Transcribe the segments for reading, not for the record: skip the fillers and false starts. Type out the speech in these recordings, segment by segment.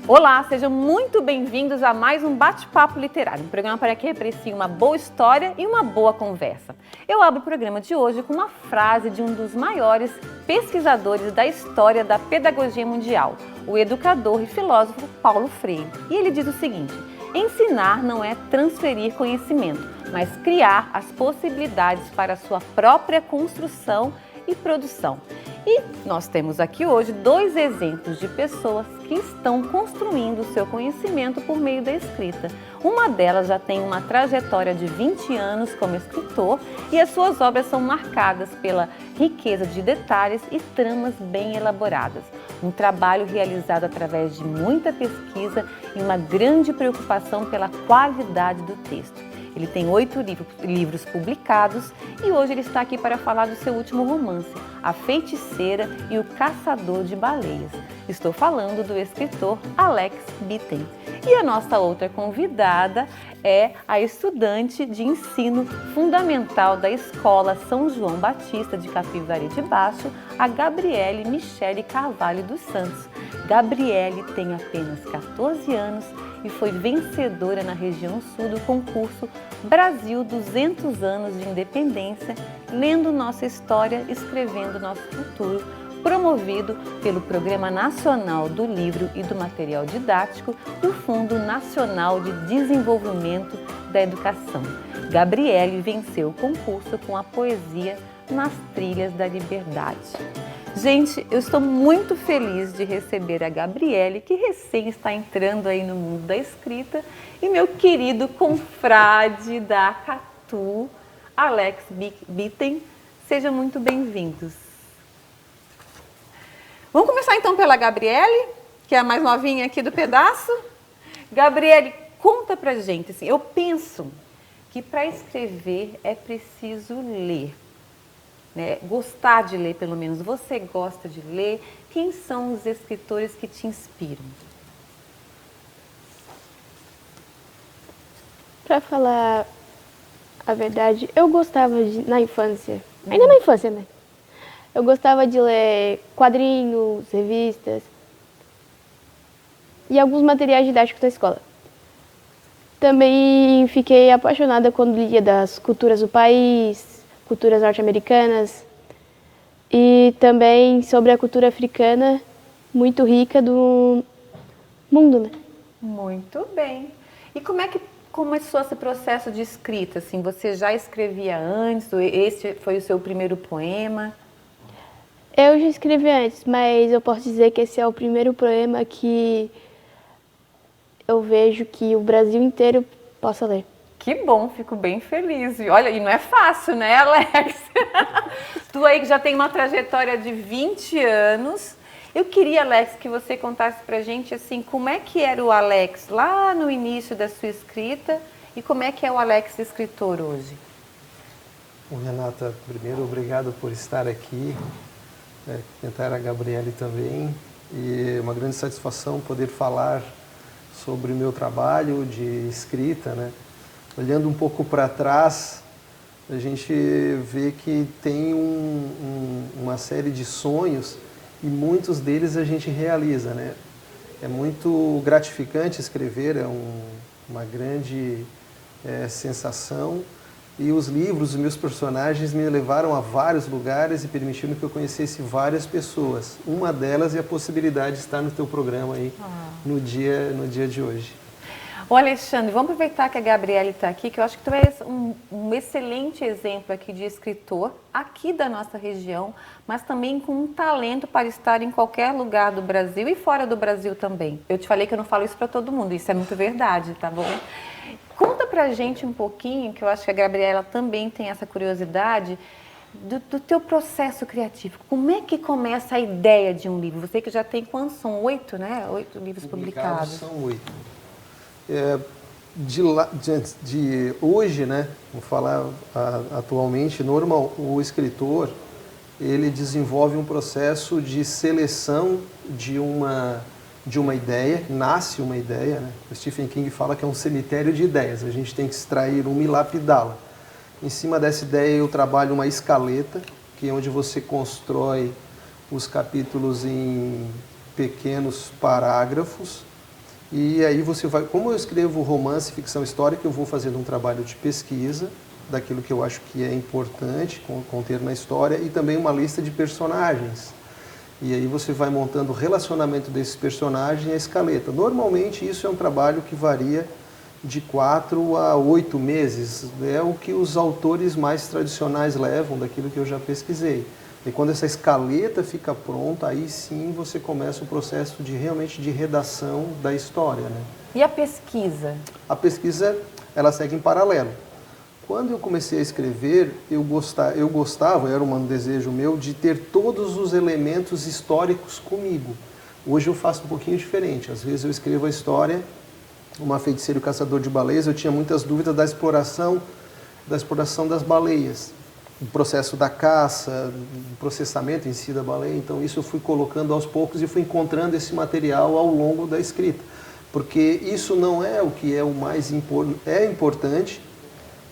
Olá, sejam muito bem-vindos a mais um Bate-Papo Literário, um programa para quem aprecia uma boa história e uma boa conversa. Eu abro o programa de hoje com uma frase de um dos maiores pesquisadores da história da pedagogia mundial, o educador e filósofo Paulo Freire. E ele diz o seguinte: ensinar não é transferir conhecimento, mas criar as possibilidades para a sua própria construção e produção. E nós temos aqui hoje dois exemplos de pessoas que estão construindo o seu conhecimento por meio da escrita. Uma delas já tem uma trajetória de 20 anos como escritor e as suas obras são marcadas pela riqueza de detalhes e tramas bem elaboradas. Um trabalho realizado através de muita pesquisa e uma grande preocupação pela qualidade do texto. Ele tem 8 livros publicados e hoje ele está aqui para falar do seu último romance, A Feiticeira e o Caçador de Baleias. Estou falando do escritor Alex Bitten. E a nossa outra convidada é a estudante de ensino fundamental da Escola São João Batista de Capivari de Baixo, a Gabriele Michele Carvalho dos Santos. Gabriele tem apenas 14 anos e foi vencedora na região sul do concurso Brasil 200 anos de Independência, lendo nossa história, escrevendo nosso futuro, promovido pelo Programa Nacional do Livro e do Material Didático do Fundo Nacional de Desenvolvimento da Educação. Gabriele venceu o concurso com a poesia Nas Trilhas da Liberdade. Gente, eu estou muito feliz de receber a Gabriele, que recém está entrando aí no mundo da escrita, e meu querido confrade da Catu, Alex Bitten. Sejam muito bem-vindos. Vamos começar então pela Gabriele, que é a mais novinha aqui do pedaço. Gabriele, conta pra gente, assim, eu penso que para escrever é preciso ler. Né? Gostar de ler, pelo menos. Você gosta de ler? Quem são os escritores que te inspiram? Para falar a verdade, eu gostava na infância, ainda na infância, né? Eu gostava de ler quadrinhos, revistas e alguns materiais didáticos da escola. Também fiquei apaixonada quando lia das culturas do país, culturas norte-americanas e também sobre a cultura africana, muito rica do mundo, né? Muito bem. E como é que começou esse processo de escrita? Assim, você já escrevia antes? Esse foi o seu primeiro poema? Eu já escrevi antes, mas eu posso dizer que esse é o primeiro poema que eu vejo que o Brasil inteiro possa ler. Que bom, fico bem feliz. E olha, e não é fácil, né, Alex? Tu aí que já tem uma trajetória de 20 anos. Eu queria, Alex, que você contasse pra gente, assim, como é que era o Alex lá no início da sua escrita e como é que é o Alex escritor hoje. Bom, Renata, primeiro, obrigado por estar aqui. Cumprimentar a Gabriele também. E é uma grande satisfação poder falar sobre o meu trabalho de escrita, né? Olhando um pouco para trás, a gente vê que tem uma série de sonhos e muitos deles a gente realiza, né? É muito gratificante escrever, é uma grande sensação. E os livros, os meus personagens me levaram a vários lugares e permitiram que eu conhecesse várias pessoas. Uma delas é a possibilidade de estar no teu programa aí no dia de hoje. Ô Alexandre, vamos aproveitar que a Gabriele está aqui, que eu acho que tu és um excelente exemplo aqui de escritor, aqui da nossa região, mas também com um talento para estar em qualquer lugar do Brasil e fora do Brasil também. Eu te falei que eu não falo isso para todo mundo, isso é muito verdade, tá bom? Conta pra gente um pouquinho, que eu acho que a Gabriela também tem essa curiosidade, do teu processo criativo. Como é que começa a ideia de um livro? Você que já tem quantos? São 8, né? 8 livros publicados. São 8. De hoje, né, vou falar atualmente, o escritor, ele desenvolve um processo de seleção de uma ideia, nasce uma ideia, né? O Stephen King fala que é um cemitério de ideias, a gente tem que extrair uma e lapidá-la. Em cima dessa ideia eu trabalho uma escaleta, que é onde você constrói os capítulos em pequenos parágrafos, E aí você vai, como eu escrevo romance, ficção histórica, eu vou fazendo um trabalho de pesquisa daquilo que eu acho que é importante conter na história e também uma lista de personagens. E aí você vai montando o relacionamento desses personagens e a escaleta. Normalmente isso é um trabalho que varia de 4 a 8 meses. É o que os autores mais tradicionais levam daquilo que eu já pesquisei. E quando essa escaleta fica pronta, aí sim você começa o processo de realmente de redação da história, né? E a pesquisa? A pesquisa, ela segue em paralelo. Quando eu comecei a escrever, eu gostava, era um desejo meu, de ter todos os elementos históricos comigo. Hoje eu faço um pouquinho diferente. Às vezes eu escrevo a história, uma feiticeira e o caçador de baleias, eu tinha muitas dúvidas da exploração das baleias. O processo da caça, o processamento em si da baleia. Então isso eu fui colocando aos poucos e fui encontrando esse material ao longo da escrita. Porque isso não é o que é o mais importante. É importante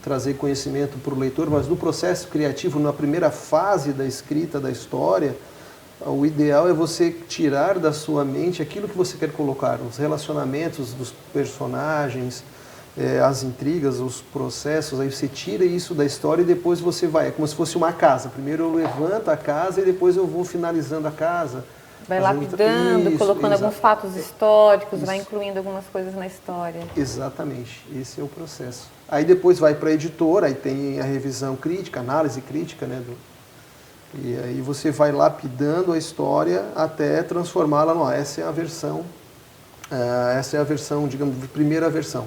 trazer conhecimento para o leitor, mas no processo criativo, na primeira fase da escrita da história, o ideal é você tirar da sua mente aquilo que você quer colocar, os relacionamentos dos personagens, as intrigas, os processos, aí você tira isso da história e depois você vai, é como se fosse uma casa. Primeiro eu levanto a casa e depois eu vou finalizando a casa. Vai lapidando, isso, colocando exato. alguns fatos históricos, Isso. vai incluindo algumas coisas na história. Exatamente, esse é o processo. Aí depois vai para a editora, aí tem a revisão crítica, análise crítica, né? E aí você vai lapidando a história até transformá-la, não, essa é a versão, digamos, primeira versão.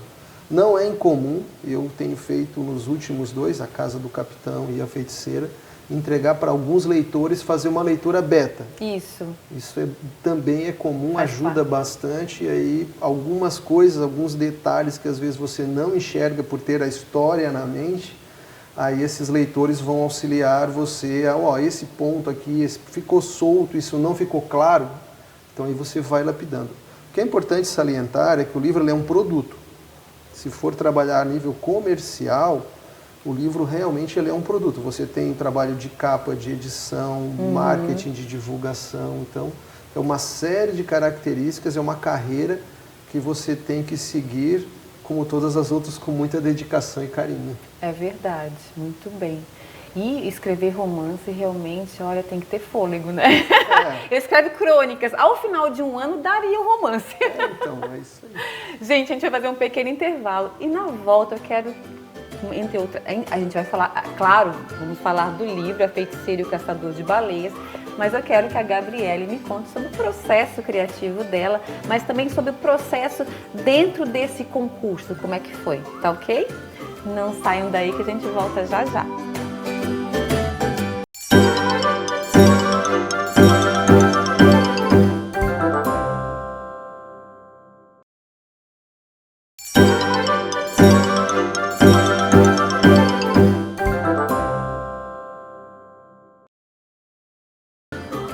Não é incomum, eu tenho feito nos últimos 2, A Casa do Capitão e A Feiticeira, entregar para alguns leitores fazer uma leitura beta. Isso. Isso também é comum, Faz ajuda parte. bastante. E aí algumas coisas, alguns detalhes que às vezes você não enxerga por ter a história na mente, aí esses leitores vão auxiliar você a, esse ponto aqui, ficou solto, isso não ficou claro. Então aí você vai lapidando. O que é importante salientar é que o livro é um produto. Se for trabalhar a nível comercial, o livro realmente ele é um produto. Você tem trabalho de capa, de edição, marketing, de divulgação. Então, é uma série de características, é uma carreira que você tem que seguir, como todas as outras, com muita dedicação e carinho. É verdade, muito bem. E escrever romance realmente, olha, tem que ter fôlego, né? É. Escreve crônicas. Ao final de um ano, daria o romance. Então, é isso aí. Gente, a gente vai fazer um pequeno intervalo. E na volta eu quero, entre outras, a gente vai falar, claro, vamos falar do livro A Feiticeira e o Caçador de Baleias, mas eu quero que a Gabriele me conte sobre o processo criativo dela, mas também sobre o processo dentro desse concurso, como é que foi, tá ok? Não saiam daí que a gente volta já já.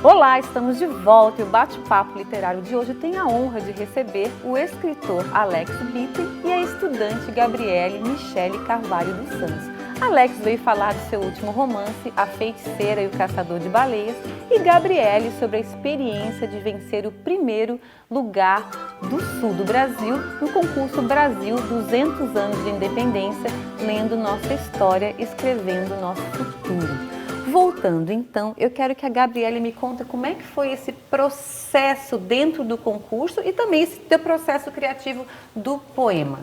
Olá, estamos de volta e o bate-papo literário de hoje tem a honra de receber o escritor Alex Bitter e a estudante Gabriele Michele Carvalho dos Santos. Alex veio falar do seu último romance, A Feiticeira e o Caçador de Baleias, e Gabriele sobre a experiência de vencer o primeiro lugar do sul do Brasil no concurso Brasil 200 anos de independência, lendo nossa história, escrevendo nosso futuro. Voltando então, eu quero que a Gabriele me conte como é que foi esse processo dentro do concurso e também esse teu processo criativo do poema.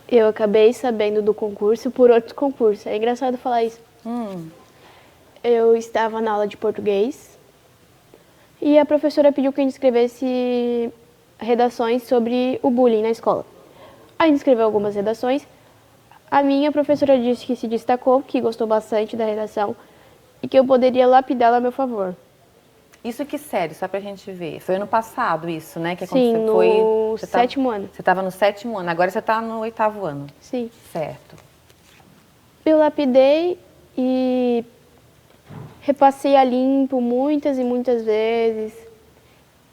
Eu acabei sabendo do concurso por outro concurso. É engraçado falar isso. Eu estava na aula de português e a professora pediu que a gente escrevesse redações sobre o bullying na escola. A gente escreveu algumas redações. A minha professora disse que se destacou, que gostou bastante da redação e que eu poderia lapidá-la a meu favor. Isso que sério, só pra gente ver. Foi ano passado isso, né? Que Sim, aconteceu. no sétimo ano. Você estava no 7º ano, agora você está no 8º ano. Sim. Certo. Eu lapidei e repassei a limpo muitas e muitas vezes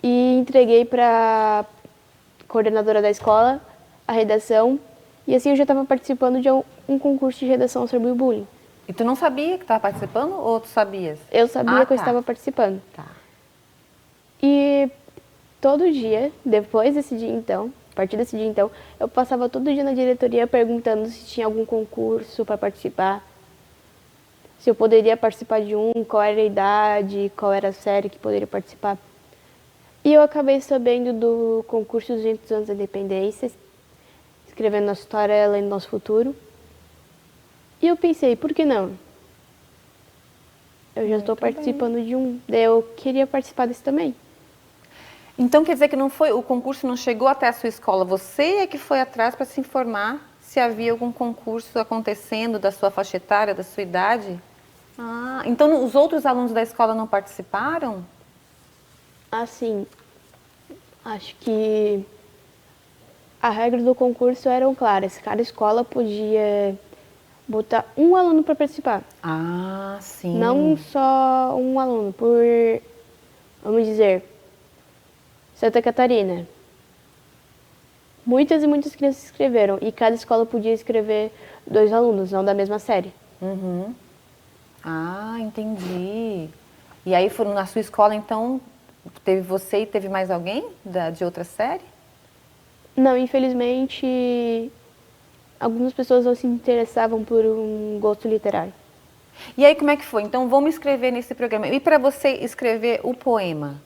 e entreguei para a coordenadora da escola a redação. E assim eu já estava participando de um concurso de redação sobre o bullying. E tu não sabia que estava participando ou tu sabias? Eu sabia que eu tá. estava participando. Tá. E todo dia, depois desse dia então, a partir desse dia então, eu passava todo dia na diretoria perguntando se tinha algum concurso para participar, se eu poderia participar de um, qual era a idade, qual era a série que poderia participar. E eu acabei sabendo do concurso 200 anos da independência, escrevendo nossa história, lendo nosso futuro. E eu pensei, por que não? Eu já estou participando de um, daí eu queria participar desse também. Então quer dizer que não foi, o concurso não chegou até a sua escola, você é que foi atrás para se informar se havia algum concurso acontecendo da sua faixa etária, da sua idade? Ah, então os outros alunos da escola não participaram? Assim, acho que as regras do concurso eram claras. Cada escola podia botar um aluno para participar. Ah, sim. Não só um aluno, por, vamos dizer, Santa Catarina. Muitas e muitas crianças se inscreveram e cada escola podia escrever 2 alunos, não da mesma série. Uhum. Ah, entendi. E aí foram na sua escola, então, teve você e teve mais alguém de outra série? Não, infelizmente, algumas pessoas não se interessavam por um gosto literário. E aí como é que foi? Então vamos escrever nesse programa. E para você escrever o poema?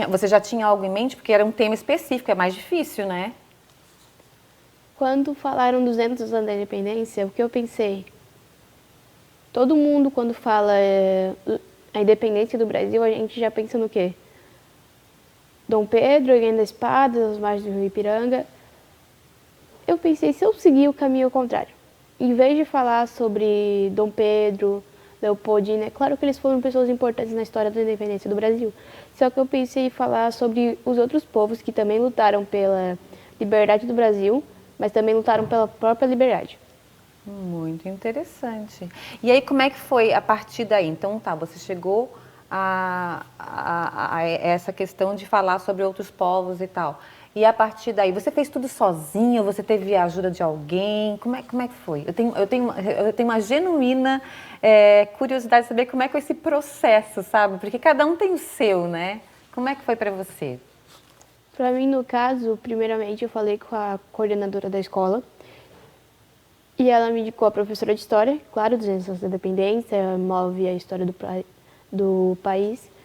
Você já tinha algo em mente? Porque era um tema específico, é mais difícil, né? Quando falaram 200 anos da independência, o que eu pensei? Todo mundo, quando fala a independência do Brasil, a gente já pensa no quê? Dom Pedro erguendo a espada, as margens do Rio Ipiranga. Eu pensei, se eu seguir o caminho ao contrário, em vez de falar sobre Dom Pedro, Leopoldina, é claro que eles foram pessoas importantes na história da independência do Brasil, só que eu pensei em falar sobre os outros povos que também lutaram pela liberdade do Brasil, mas também lutaram pela própria liberdade. Muito interessante. E aí como é que foi a partir daí? Então tá, você chegou a essa questão de falar sobre outros povos e tal. E a partir daí, você fez tudo sozinho? Você teve a ajuda de alguém? Como é que foi? Eu tenho uma genuína curiosidade de saber como é que foi esse processo, sabe? Porque cada um tem o seu, né? Como é que foi para você? Para mim, no caso, primeiramente eu falei com a coordenadora da escola e ela me indicou a professora de história, claro, 200 anos da independência, move a história do país.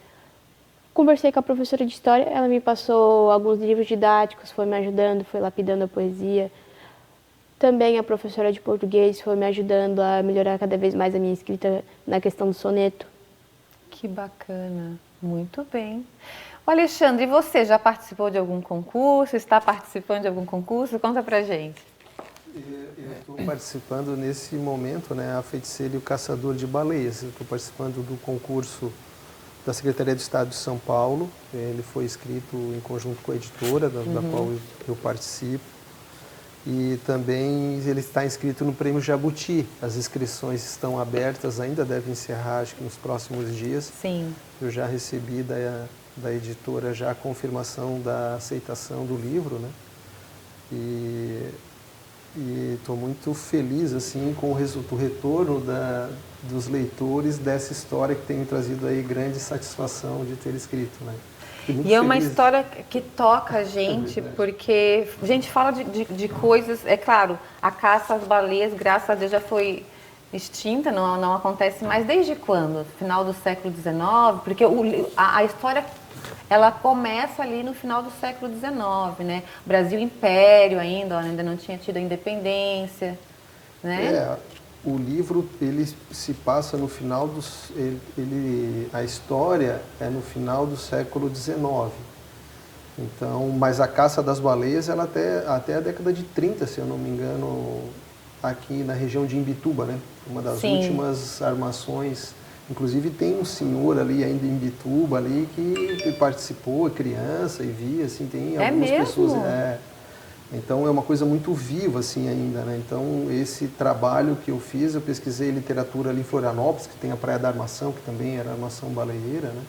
Conversei com a professora de história, ela me passou alguns livros didáticos, foi me ajudando, foi lapidando a poesia. Também a professora de português foi me ajudando a melhorar cada vez mais a minha escrita na questão do soneto. Que bacana, muito bem. O Alexandre, e você já participou de algum concurso? Está participando de algum concurso? Conta pra gente. Eu estou participando nesse momento, né, a Feiticeira e o Caçador de Baleias. Eu estou participando do concurso da Secretaria de Estado de São Paulo. Ele foi escrito em conjunto com a editora, da qual eu participo. E também ele está inscrito no Prêmio Jabuti. As inscrições estão abertas ainda, devem encerrar acho que nos próximos dias. Sim. Eu já recebi da editora já a confirmação da aceitação do livro, né? E estou muito feliz assim com o retorno dos leitores dessa história que tem me trazido aí grande satisfação de ter escrito, né? E é uma história que toca a gente, porque a gente fala de coisas, é claro, a caça às baleias, graças a Deus, já foi extinta, não acontece mais. Desde quando? Final do século XIX? Porque a história, ela começa ali no final do século XIX, né? Brasil Império ainda não tinha tido a independência, né? O livro, ele se passa no final a história é no final do século XIX. Então, mas a caça das baleias, ela até a década de 30, se eu não me engano, aqui na região de Imbituba, né? Uma das últimas armações. Inclusive tem um senhor ali ainda em Imbituba ali que participou, criança, e via, assim, tem algumas pessoas. Então é uma coisa muito viva assim ainda, né? Então esse trabalho que eu fiz, eu pesquisei literatura ali em Florianópolis, que tem a Praia da Armação, que também era armação baleeira, né?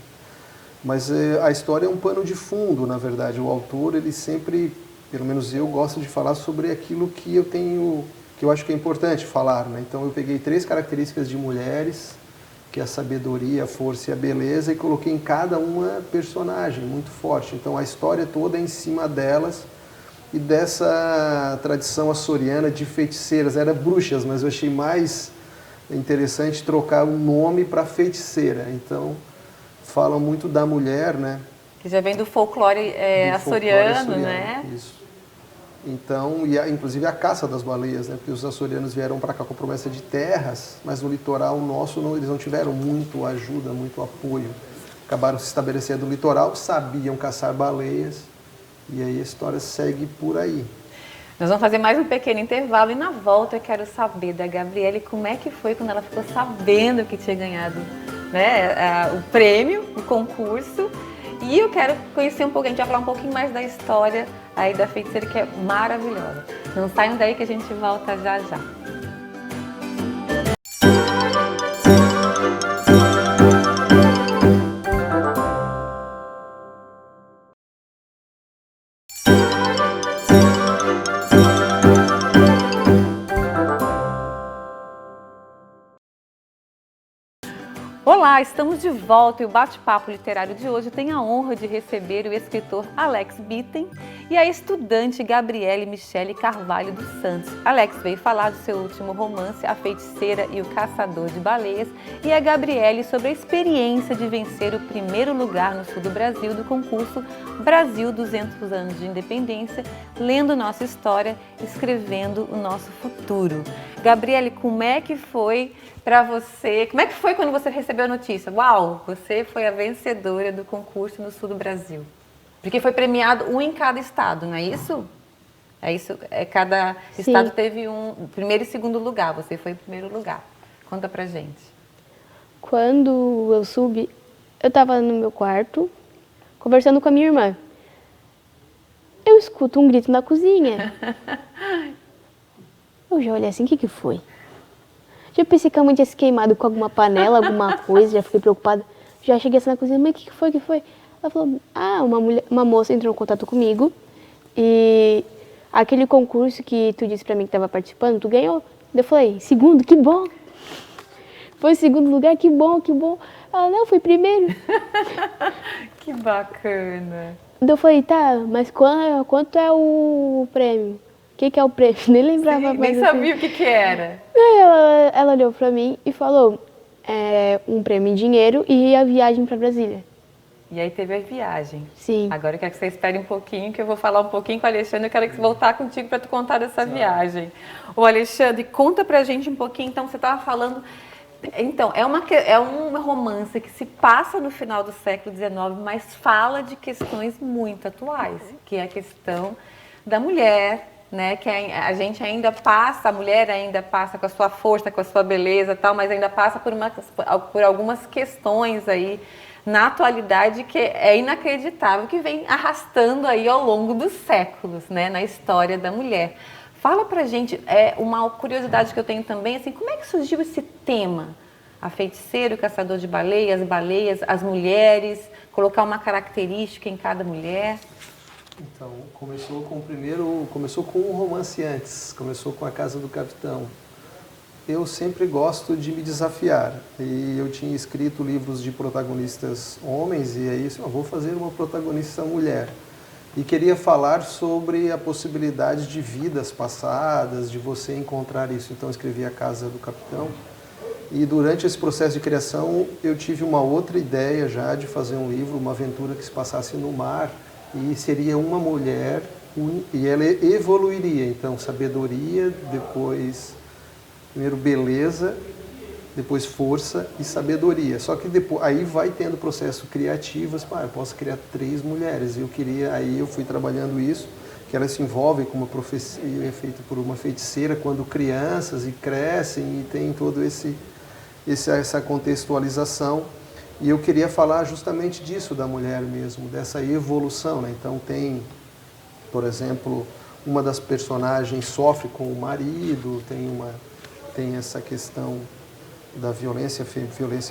Mas a história é um pano de fundo, na verdade. O autor, ele sempre, pelo menos eu, gosto de falar sobre aquilo que eu acho que é importante falar, né? Então eu peguei 3 características de mulheres que é a sabedoria, a força e a beleza, e coloquei em cada uma personagem muito forte. Então a história toda é em cima delas e dessa tradição açoriana de feiticeiras. Era bruxas, mas eu achei mais interessante trocar o nome para feiticeira. Então falam muito da mulher, né? Que já vem do folclore açoriano, né? Isso. Então, inclusive a caça das baleias, né? Porque os açorianos vieram para cá com a promessa de terras, mas no litoral nosso eles não tiveram muito ajuda, muito apoio. Acabaram se estabelecendo no litoral, sabiam caçar baleias, e aí a história segue por aí. Nós vamos fazer mais um pequeno intervalo e na volta eu quero saber da Gabriele como é que foi quando ela ficou sabendo que tinha ganhado, né, o prêmio, o concurso. E eu quero conhecer um pouco, a gente vai falar um pouquinho mais da história aí da feiticeira, que é maravilhosa. Não saiam daí que a gente volta já já. Olá, estamos de volta e o bate-papo literário de hoje tem a honra de receber o escritor Alex Bitten e a estudante Gabriele Michele Carvalho dos Santos. Alex veio falar do seu último romance, A Feiticeira e o Caçador de Baleias, e a Gabriele sobre a experiência de vencer o primeiro lugar no sul do Brasil do concurso Brasil 200 anos de independência, lendo nossa história, escrevendo o nosso futuro. Gabriele, como é que foi para você? Como é que foi quando você recebeu a notícia? Uau, você foi a vencedora do concurso no sul do Brasil. Porque foi premiado um em cada estado, não é isso? É isso, cada estado teve um primeiro e segundo lugar, você foi em primeiro lugar. Conta pra gente. Quando eu subi, eu estava no meu quarto, conversando com a minha irmã. Eu escuto um grito na cozinha. Eu já olhei assim, o que foi? Já pensei que a mãe tinha se queimado com alguma panela, alguma coisa, já fiquei preocupada. Já cheguei assim na cozinha, mãe, o que foi? Ela falou, uma moça entrou em contato comigo e aquele concurso que tu disse pra mim que estava participando, tu ganhou. Eu falei, segundo, que bom. Foi segundo lugar, que bom. Ela, não, foi primeiro. Que bacana. Eu falei, tá, mas quanto é o prêmio? O que é o prêmio? Nem lembrava mais. Nem sabia o que era. Ela olhou pra mim e falou, um prêmio em dinheiro e a viagem pra Brasília. E aí teve a viagem. Sim. Agora eu quero que você espere um pouquinho, que eu vou falar um pouquinho com o Alexandre. Eu quero voltar contigo para tu contar dessa viagem. Ô Alexandre, conta pra gente um pouquinho. Então, você estava falando... Então, é um romance que se passa no final do século XIX, mas fala de questões muito atuais, que é a questão da mulher, né? Que a gente ainda passa, a mulher ainda passa com a sua força, com a sua beleza e tal, mas ainda passa por algumas questões aí na atualidade que é inacreditável, que vem arrastando aí ao longo dos séculos, né? Na história da mulher. Fala pra gente, uma curiosidade que eu tenho também, assim, como é que surgiu esse tema? A feiticeira, o caçador de baleias, as mulheres, colocar uma característica em cada mulher? Então, começou com um romance antes, começou com A Casa do Capitão. Eu sempre gosto de me desafiar, e eu tinha escrito livros de protagonistas homens, e aí eu vou fazer uma protagonista mulher. E queria falar sobre a possibilidade de vidas passadas, de você encontrar isso. Então, eu escrevi A Casa do Capitão. E durante esse processo de criação, eu tive uma outra ideia já de fazer um livro, uma aventura que se passasse no mar. E seria uma mulher, e ela evoluiria. Então, sabedoria, depois, primeiro beleza, depois força e sabedoria. Só que depois, aí vai tendo processo criativo, eu posso criar 3 mulheres. Aí eu fui trabalhando isso, que elas se envolvem com uma profecia feita por uma feiticeira quando crianças e crescem e tem todo essa contextualização. E eu queria falar justamente disso da mulher mesmo, dessa evolução, né? Então tem, por exemplo, uma das personagens sofre com o marido, tem essa questão da violência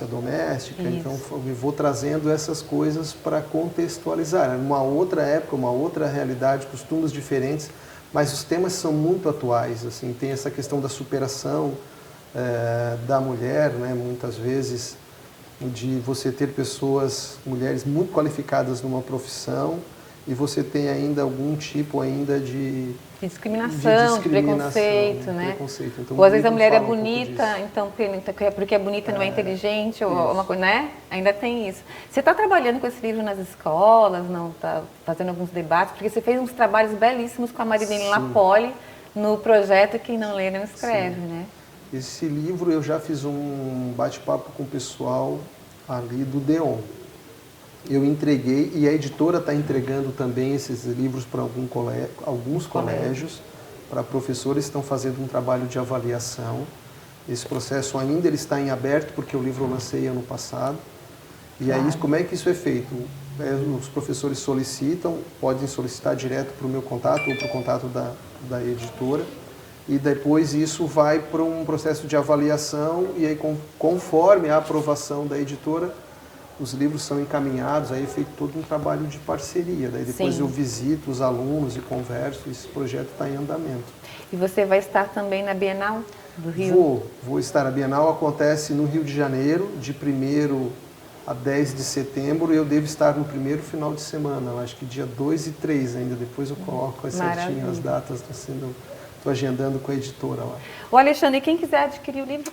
doméstica. Isso. Então eu vou trazendo essas coisas para contextualizar. Uma outra época, uma outra realidade, costumes diferentes, mas os temas são muito atuais. Assim, tem essa questão da superação da mulher, né? Muitas vezes de você ter pessoas, mulheres muito qualificadas numa profissão e você tem ainda algum tipo ainda de discriminação, de preconceito, né? Preconceito. Então, ou às vezes a mulher é fala um pouco bonita, disso. então porque é bonita não é inteligente, ou Isso. uma coisa, né? Ainda tem isso. Você está trabalhando com esse livro nas escolas, não? Está fazendo alguns debates, porque você fez uns trabalhos belíssimos com a Marilene Sim. Lapoli no projeto Quem Não Lê Não Escreve, Sim. né? Esse livro eu já fiz um bate-papo com o pessoal ali do DEON. Eu entreguei, e a editora está entregando também esses livros para alguns colégios, para professores que estão fazendo um trabalho de avaliação. Esse processo ainda ele está em aberto, porque o livro eu lancei ano passado. E aí, como é que isso é feito? Os professores solicitam, podem solicitar direto para o meu contato ou para o contato da editora. E depois isso vai para um processo de avaliação e aí conforme a aprovação da editora, os livros são encaminhados, aí é feito todo um trabalho de parceria. Daí depois Sim. eu visito os alunos e converso, e esse projeto está em andamento. E você vai estar também na Bienal do Rio? Vou estar. A Bienal acontece no Rio de Janeiro, de 1º a 10 de setembro, e eu devo estar no primeiro final de semana, eu acho que dia 2 e 3 ainda, depois eu coloco certinho as datas, estou agendando com a editora lá. O Alexandre, quem quiser adquirir o livro,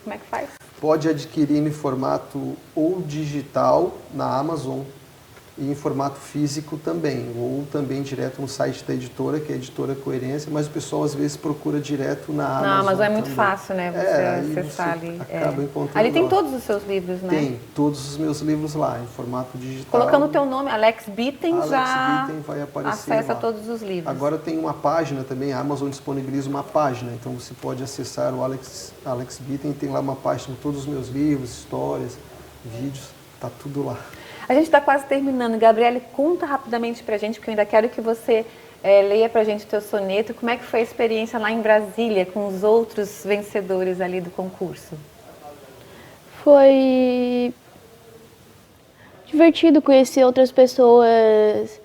como é que faz? Pode adquirir em formato ou digital na Amazon e em formato físico também, ou também direto no site da editora, que é a Editora Coerência, mas o pessoal às vezes procura direto na Amazon. Na Amazon é muito também. fácil, né? Você acessar ali. Acaba encontrando Ali tem lá. todos os seus livros, né? Tem todos os meus livros lá, em formato digital. Colocando o teu nome, Alex Bitten, já Bitten vai aparecer acessa lá. todos os livros. Agora tem uma página também, a Amazon disponibiliza uma página, então você pode acessar o Alex Bitten, tem lá uma página com todos os meus livros, histórias, vídeos, tá tudo lá. A gente está quase terminando. Gabriele, conta rapidamente pra gente, porque eu ainda quero que você leia pra gente o teu soneto. Como é que foi a experiência lá em Brasília com os outros vencedores ali do concurso? Foi divertido conhecer outras pessoas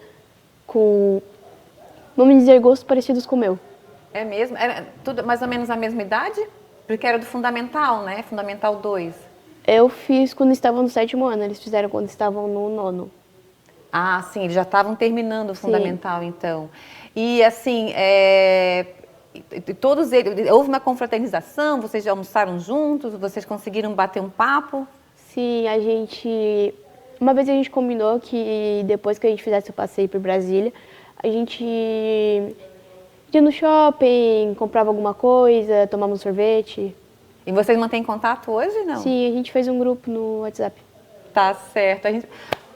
com, vamos dizer, gostos parecidos com o meu. É mesmo? Era tudo mais ou menos a mesma idade? Porque era do Fundamental, né? Fundamental 2. Eu fiz quando estavam no 7º ano, eles fizeram quando estavam no 9º. Ah, sim, eles já estavam terminando o Sim. Fundamental, então. E assim, todos eles, houve uma confraternização, vocês já almoçaram juntos, vocês conseguiram bater um papo? Sim, uma vez a gente combinou que depois que a gente fizesse o passeio por Brasília, a gente ia no shopping, comprava alguma coisa, tomava um sorvete. E vocês mantêm contato hoje, não? Sim, a gente fez um grupo no WhatsApp. Tá certo.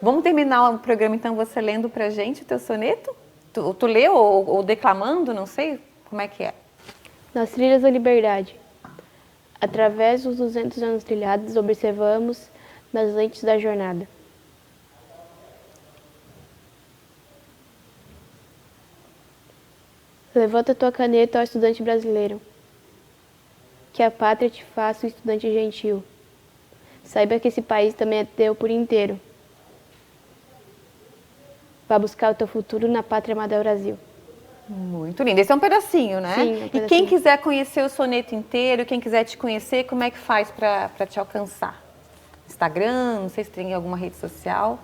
Vamos terminar o programa, então, você lendo pra gente o teu soneto? Tu leu ou declamando, não sei, como é que é? Nas trilhas da liberdade. Através dos 200 anos trilhados, observamos nas lentes da jornada. Levanta tua caneta, ó estudante brasileiro. Que a pátria te faça um estudante gentil. Saiba que esse país também é teu por inteiro. Vá buscar o teu futuro na pátria amada Brasil. Muito lindo. Esse é um pedacinho, né? Sim, um pedacinho. E quem quiser conhecer o soneto inteiro, quem quiser te conhecer, como é que faz para te alcançar? Instagram, não sei se tem alguma rede social.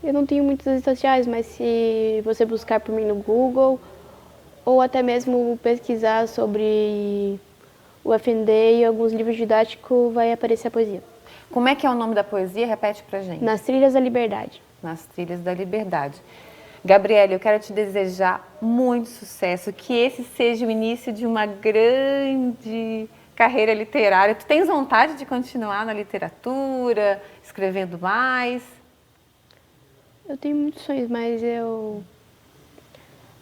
Eu não tenho muitas redes sociais, mas se você buscar por mim no Google, ou até mesmo pesquisar sobre o FND e alguns livros didáticos, vai aparecer a poesia. Como é que é o nome da poesia? Repete pra gente. Nas Trilhas da Liberdade. Nas Trilhas da Liberdade. Gabriele, eu quero te desejar muito sucesso, que esse seja o início de uma grande carreira literária. Tu tens vontade de continuar na literatura, escrevendo mais? Eu tenho muitos sonhos, mas eu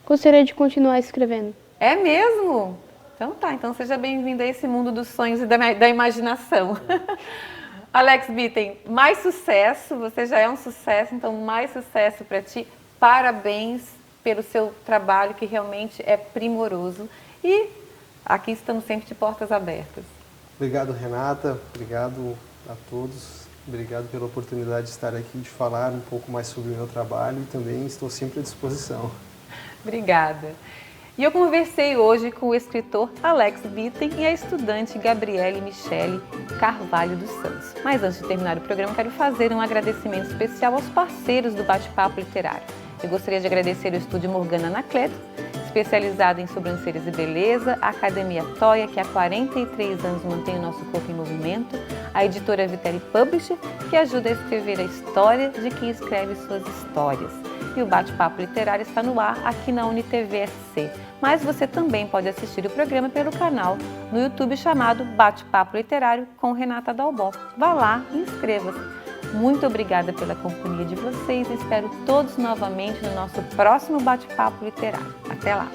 gostaria de continuar escrevendo. É mesmo? Então tá, então seja bem-vindo a esse mundo dos sonhos e da imaginação. Alex Bitten, mais sucesso, você já é um sucesso, então mais sucesso para ti. Parabéns pelo seu trabalho, que realmente é primoroso. E aqui estamos sempre de portas abertas. Obrigado, Renata. Obrigado a todos. Obrigado pela oportunidade de estar aqui, de falar um pouco mais sobre o meu trabalho e também estou sempre à disposição. Obrigada. E eu conversei hoje com o escritor Alex Bitten e a estudante Gabriele Michele Carvalho dos Santos. Mas antes de terminar o programa, quero fazer um agradecimento especial aos parceiros do Bate-Papo Literário. Eu gostaria de agradecer o Estúdio Morgana Anacleto, especializado em sobrancelhas e beleza, a Academia Toia, que há 43 anos mantém o nosso corpo em movimento, a editora Vitelli Publisher, que ajuda a escrever a história de quem escreve suas histórias. E o Bate-Papo Literário está no ar aqui na UniTV SC. Mas você também pode assistir o programa pelo canal no YouTube chamado Bate-Papo Literário com Renata Dalbó. Vá lá e inscreva-se. Muito obrigada pela companhia de vocês. Espero todos novamente no nosso próximo Bate-Papo Literário. Até lá!